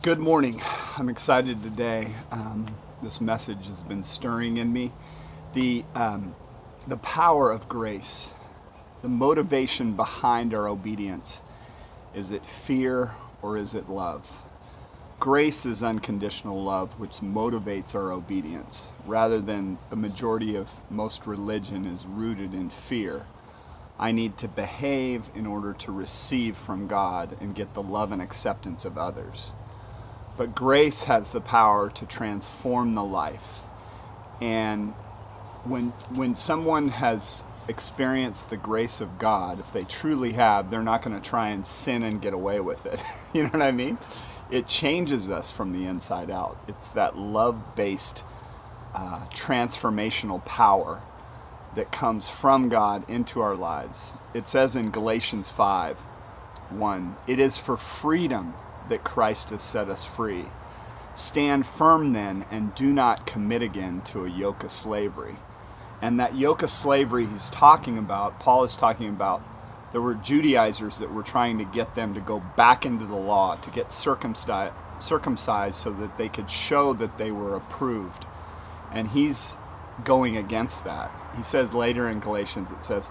Good morning. I'm excited today. This message has been stirring in me. The, um, the power of grace, the motivation behind our obedience. Is it fear or is it love? Grace is unconditional love, which motivates our obedience, rather than the majority of most religion is rooted in fear. I need to behave in order to receive from God and get the love and acceptance of others. But grace has the power to transform the life. And when someone has experienced the grace of God, if they truly have, they're not going to try and sin and get away with it. You know what I mean? It changes us from the inside out. It's that love-based transformational power that comes from God into our lives. It says in Galatians 5:1, "It is for freedom that Christ has set us free. Stand firm then, and do not commit again to a yoke of slavery." And that yoke of slavery he's talking about, Paul is talking about, there were Judaizers that were trying to get them to go back into the law, to get circumcised so that they could show that they were approved. And he's going against that. He says later in Galatians, it says,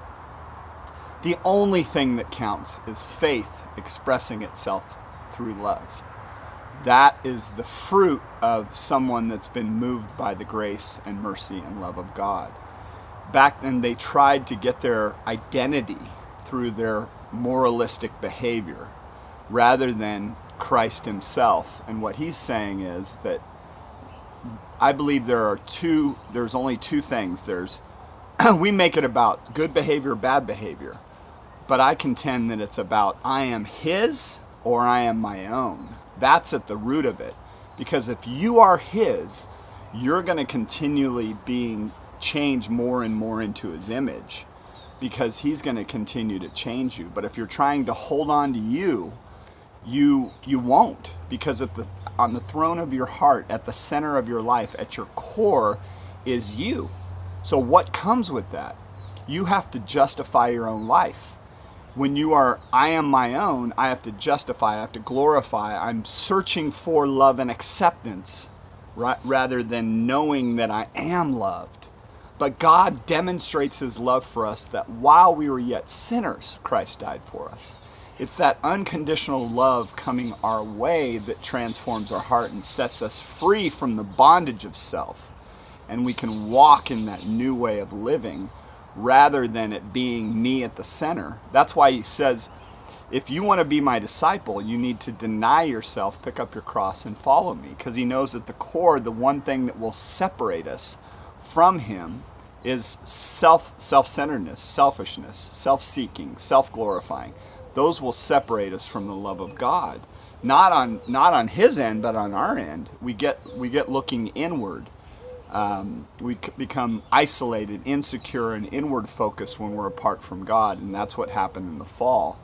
the only thing that counts is faith expressing itself through love. That is the fruit of someone that's been moved by the grace and mercy and love of God. Back then, they tried to get their identity through their moralistic behavior rather than Christ himself. And what he's saying is that I believe there's only two things. We make it about good behavior, bad behavior. But I contend that it's about I am his or I am my own. That's at the root of it. Because if you are his, you're going to continually being changed more and more into his image, because he's going to continue to change you. But if you're trying to hold on to you won't, because on the throne of your heart, at the center of your life, at your core, is you. So what comes with that? You have to justify your own life. When you are, I am my own, I have to justify, I have to glorify. I'm searching for love and acceptance rather than knowing that I am loved. But God demonstrates his love for us that while we were yet sinners, Christ died for us. It's that unconditional love coming our way that transforms our heart and sets us free from the bondage of self. And we can walk in that new way of living rather than it being me at the center. That's why he says, if you want to be my disciple, you need to deny yourself, pick up your cross, and follow me. Because he knows at the core, the one thing that will separate us from him is self-centeredness, selfishness, self-seeking, self-glorifying. Those will separate us from the love of God. Not on his end, but on our end. We get looking inward. We become isolated, insecure, and inward focused when we're apart from God, and that's what happened in the fall.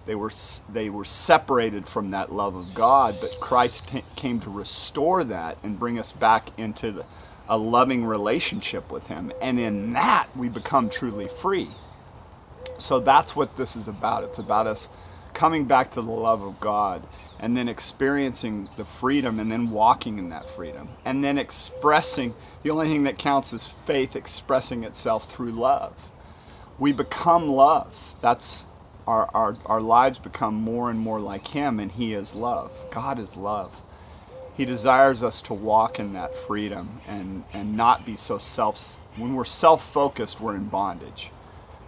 They were separated from that love of God, but Christ came to restore that and bring us back into a loving relationship with him, and in that we become truly free. So that's what this is about. It's about us coming back to the love of God and then experiencing the freedom and then walking in that freedom and then expressing. The only thing that counts is faith expressing itself through love. We become love. That's our lives become more and more like him, and he is love. God is love. He desires us to walk in that freedom and not be so when we're self-focused, we're in bondage.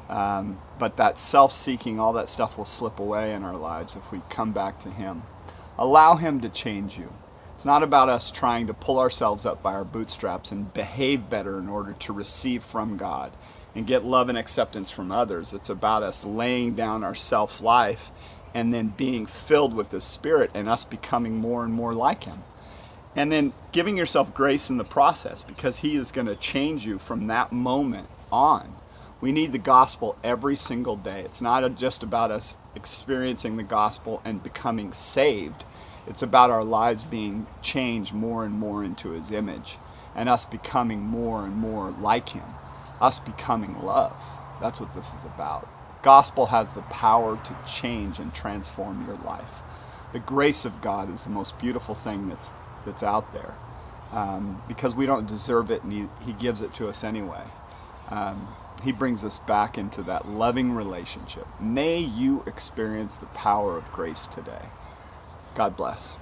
But that self-seeking, all that stuff will slip away in our lives if we come back to him. Allow him to change you. It's not about us trying to pull ourselves up by our bootstraps and behave better in order to receive from God and get love and acceptance from others. It's about us laying down our self-life and then being filled with the Spirit and us becoming more and more like him. And then giving yourself grace in the process, because he is going to change you from that moment on. We need the gospel every single day. It's not just about us experiencing the gospel and becoming saved. It's about our lives being changed more and more into his image and us becoming more and more like him, us becoming love. That's what this is about. Gospel has the power to change and transform your life. The grace of God is the most beautiful thing that's out there, because we don't deserve it, and He gives it to us anyway. He brings us back into that loving relationship. May you experience the power of grace today. God bless.